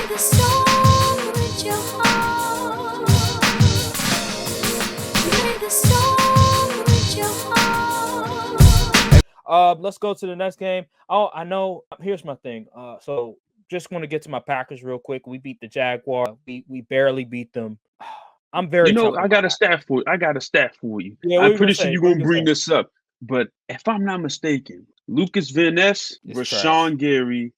the song with your heart. Play the song with your heart. Let's go to the next game. Oh, I know. Here's my thing. So just want to get to my Packers real quick. We beat the Jaguar. We barely beat them. I'm You very know, tough on I my got a Packers. stat for you. I got a stat for you. Yeah, what I'm are you gonna pretty sure say? you're What are you gonna gonna bring say? this up, but if I'm not mistaken, Lucas Van Ness, It's trash. Rashawn Gary,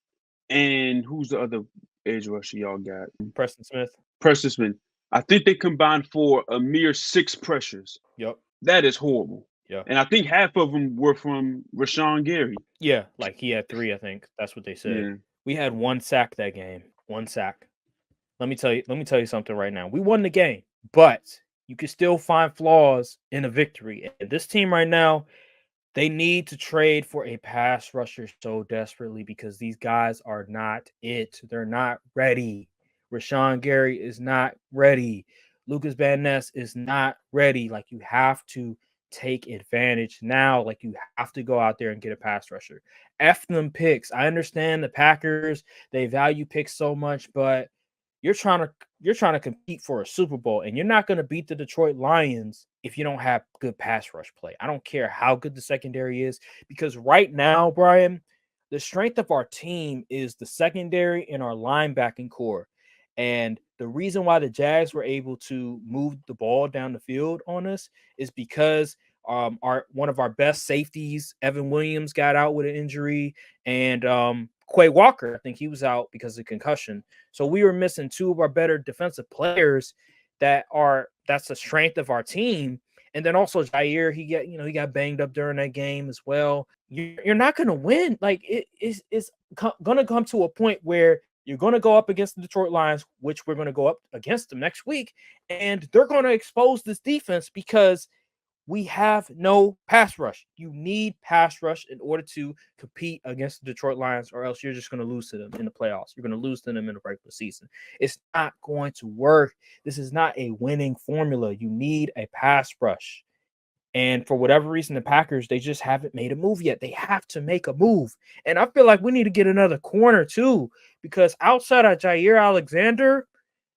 and who's the other edge rusher y'all got? Preston Smith. Preston Smith. I think they combined for a mere 6 pressures. Yep. That is horrible. Yeah. And I think half of them were from Rashawn Gary. Yeah. Like he had 3, I think. That's what they said. Yeah. We had 1 sack that game. 1 sack. Let me tell you something right now. We won the game, but you can still find flaws in a victory. And this team right now, they need to trade for a pass rusher so desperately because these guys are not it. They're not ready. Rashawn Gary is not ready. Lucas Van Ness is not ready. Like you have to take advantage now. Like you have to go out there and get a pass rusher. F them picks. I understand the Packers, they value picks so much, but you're trying to compete for a Super Bowl, and you're not going to beat the Detroit Lions if you don't have good pass rush play. I don't care how good the secondary is, because right now, Brian, the strength of our team is the secondary and our linebacking core. And the reason why the Jags were able to move the ball down the field on us is because our one of our best safeties, Evan Williams, got out with an injury, and Quay Walker, I think he was out because of concussion. So we were missing 2 of our better defensive players that's the strength of our team. And then also Jair, he got banged up during that game as well. You're not going to win. Like it's going to come to a point where you're going to go up against the Detroit Lions, which we're going to go up against them next week, and they're going to expose this defense because we have no pass rush. You need pass rush in order to compete against the Detroit Lions, or else you're just going to lose to them in the playoffs. You're going to lose to them in the regular season. It's not going to work. This is not a winning formula. You need a pass rush. And for whatever reason, the Packers, they just haven't made a move yet. They have to make a move. And I feel like we need to get another corner too, because outside of Jair Alexander,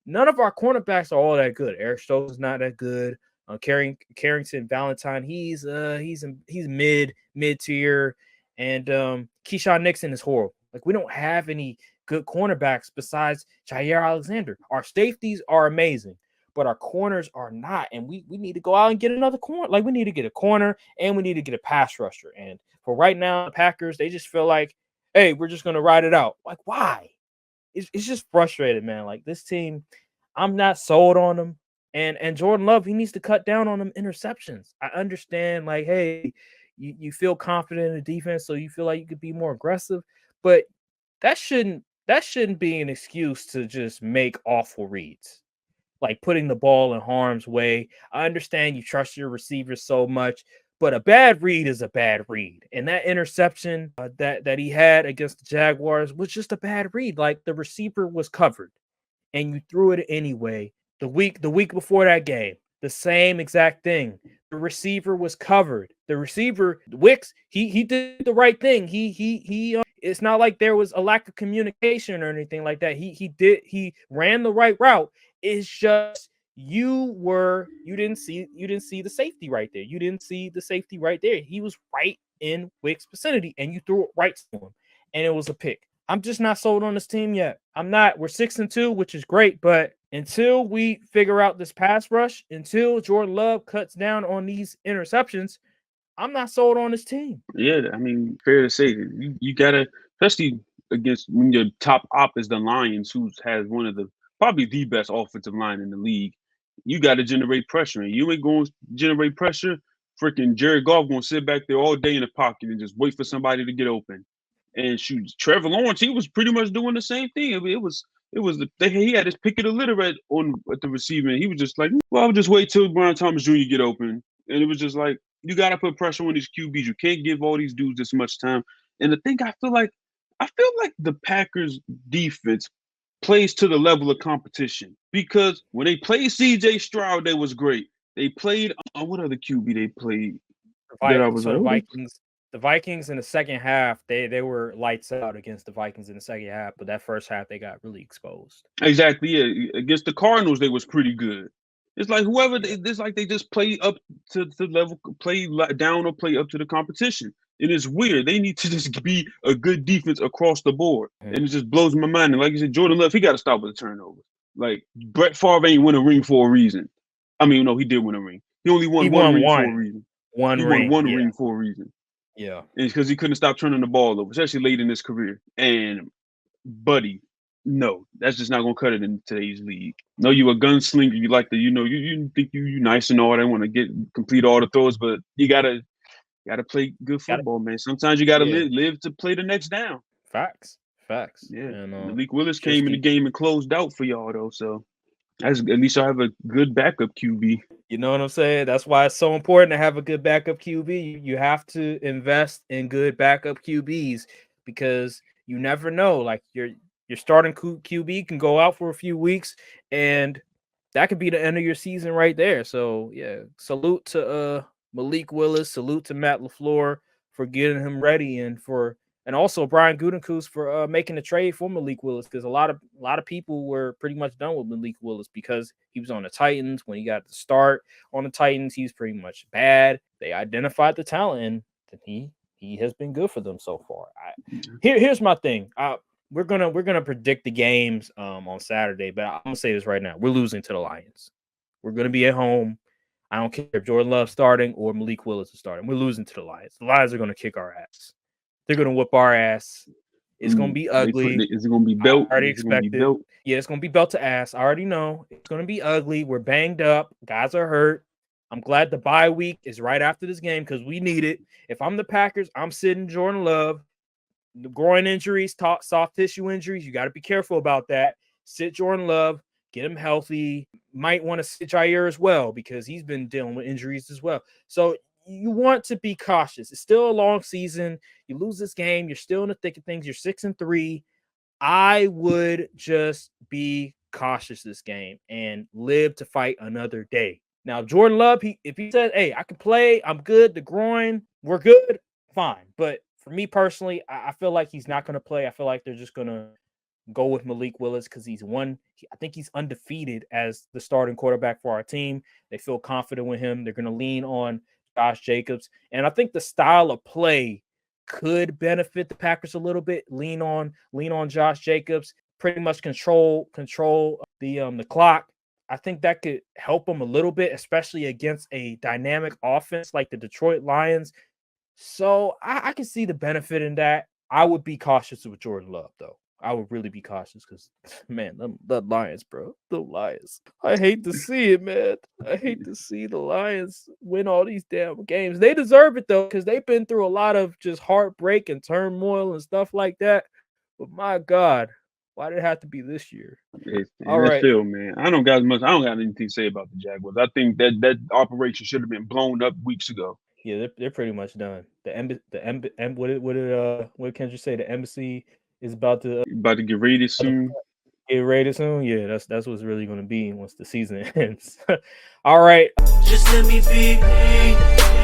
none of our cornerbacks are all that good. Eric Stokes is not that good. Carrington Valentine, he's mid tier, and Keyshawn Nixon is horrible. Like we don't have any good cornerbacks besides Jair Alexander. Our safeties are amazing, but our corners are not, and we need to go out and get another corner. Like we need to get a corner, and we need to get a pass rusher. And for right now, the Packers, they just feel like, hey, we're just gonna ride it out. Like why? It's just frustrated, man. Like this team, I'm not sold on them. And Jordan Love, he needs to cut down on them interceptions. I understand, like, hey, you feel confident in the defense, so you feel like you could be more aggressive, but that shouldn't be an excuse to just make awful reads, like putting the ball in harm's way. I understand you trust your receivers so much, but a bad read is a bad read. And that interception that he had against the Jaguars was just a bad read. Like the receiver was covered, and you threw it anyway. The week before that game, the same exact thing. The receiver was covered. The receiver Wicks, he did the right thing. He it's not like there was a lack of communication or anything like that. He ran the right route. It's just you didn't see the safety right there. You didn't see the safety right there. He was right in Wick's vicinity, and you threw it right to him, and it was a pick. I'm just not sold on this team yet. I'm not. We're 6-2, which is great, but until we figure out this pass rush, until Jordan Love cuts down on these interceptions, I'm not sold on this team. Yeah, I mean, fair to say, you gotta, especially against when your top op is the Lions, who has one of the probably the best offensive line in the league. You got to generate pressure, and you ain't going to generate pressure. Freaking Jared Goff going to sit back there all day in the pocket and just wait for somebody to get open. And shoot, Trevor Lawrence, he was pretty much doing the same thing. I mean, he had his pick of the litter at the receiver. And he was just like, well, I'll just wait till Brian Thomas Jr. get open. And it was just like, you got to put pressure on these QBs. You can't give all these dudes this much time. And the thing I feel like the Packers defense plays to the level of competition, because when they played CJ Stroud, they was great. They played what other QB they played that I was So like, the oh, Vikings, the Vikings in the second half, they were lights out against the Vikings in the second half, but that first half they got really exposed. Exactly. Yeah. Against the Cardinals, they was pretty good. It's like whoever Yeah. it's like they just play up to the level, play down or play up to the competition. And it's weird. They need to just be a good defense across the board. Mhm. And it just blows my mind. And like you said, Jordan Love, he got to stop with the turnovers. Like Brett Favre ain't win a ring for a reason. I mean, no, he did win a ring. He only won He one won ring for a one. reason. One He won ring. one Yeah. ring for a reason. Yeah. And it's because he couldn't stop turning the ball over, especially late in his career. And buddy, no, that's just not gonna cut it in today's league. No, you a gunslinger. You like to, you think you nice and all. I want to complete all the throws, but you gotta play good Gotta, football, man. Sometimes you gotta yeah. live to play the next down. Facts. Yeah, And Malik Willis just came in the keep, game and closed out for y'all though, so that's at least I have a good backup QB. you know what I'm saying? That's why it's so important to have a good backup QB. You have to invest in good backup QBs because you never know. Like your starting QB can go out for a few weeks, and that could be the end of your season right there. So yeah, salute to Malik Willis, salute to Matt LaFleur for getting him ready, and also Brian Gutekunst for making the trade for Malik Willis, because a lot of people were pretty much done with Malik Willis because he was on the Titans. When he got the start on the Titans, he's pretty much bad. They identified the talent, and he has been good for them so far. Here's my thing. We're gonna predict the games on Saturday, but I'm gonna say this right now: we're losing to the Lions. We're gonna be at home. I don't care if Jordan Love's starting or Malik Willis is starting. We're losing to the Lions. The Lions are gonna kick our ass. They're gonna whoop our ass. It's gonna be ugly. Is it gonna be belt? I already expect it. Yeah, it's gonna be belt to ass. I already know it's gonna be ugly. We're banged up. Guys are hurt. I'm glad the bye week is right after this game because we need it. If I'm the Packers, I'm sitting Jordan Love. The groin injuries, soft tissue injuries, you got to be careful about that. Sit Jordan Love, get him healthy. Might want to sit Jair as well because he's been dealing with injuries as well. So you want to be cautious. It's still a long season. You lose this game, you're still in the thick of things. You're 6-3. I would just be cautious this game and live to fight another day. Now, Jordan Love, if he says, hey, I can play, I'm good, the groin, we're good, fine. But for me personally, I feel like he's not going to play. I feel like they're just going to go with Malik Willis because I think he's undefeated as the starting quarterback for our team. They feel confident with him. They're going to lean on Josh Jacobs. And I think the style of play could benefit the Packers a little bit. Lean on Josh Jacobs, pretty much control the clock. I think that could help them a little bit, especially against a dynamic offense like the Detroit Lions. So I can see the benefit in that. I would be cautious with Jordan Love, though. I would really be cautious because, man, the Lions, bro. The Lions. I hate to see it, man. I hate to see the Lions win all these damn games. They deserve it, though, because they've been through a lot of just heartbreak and turmoil and stuff like that. But, my God, why did it have to be this year? All right, still, man. I don't got anything to say about the Jaguars. I think that operation should have been blown up weeks ago. Yeah, they're pretty much done. What can you say? The embassy is about to get raided soon. Get raided soon. Yeah, that's what's really going to be once the season ends. All right. Just let me be me.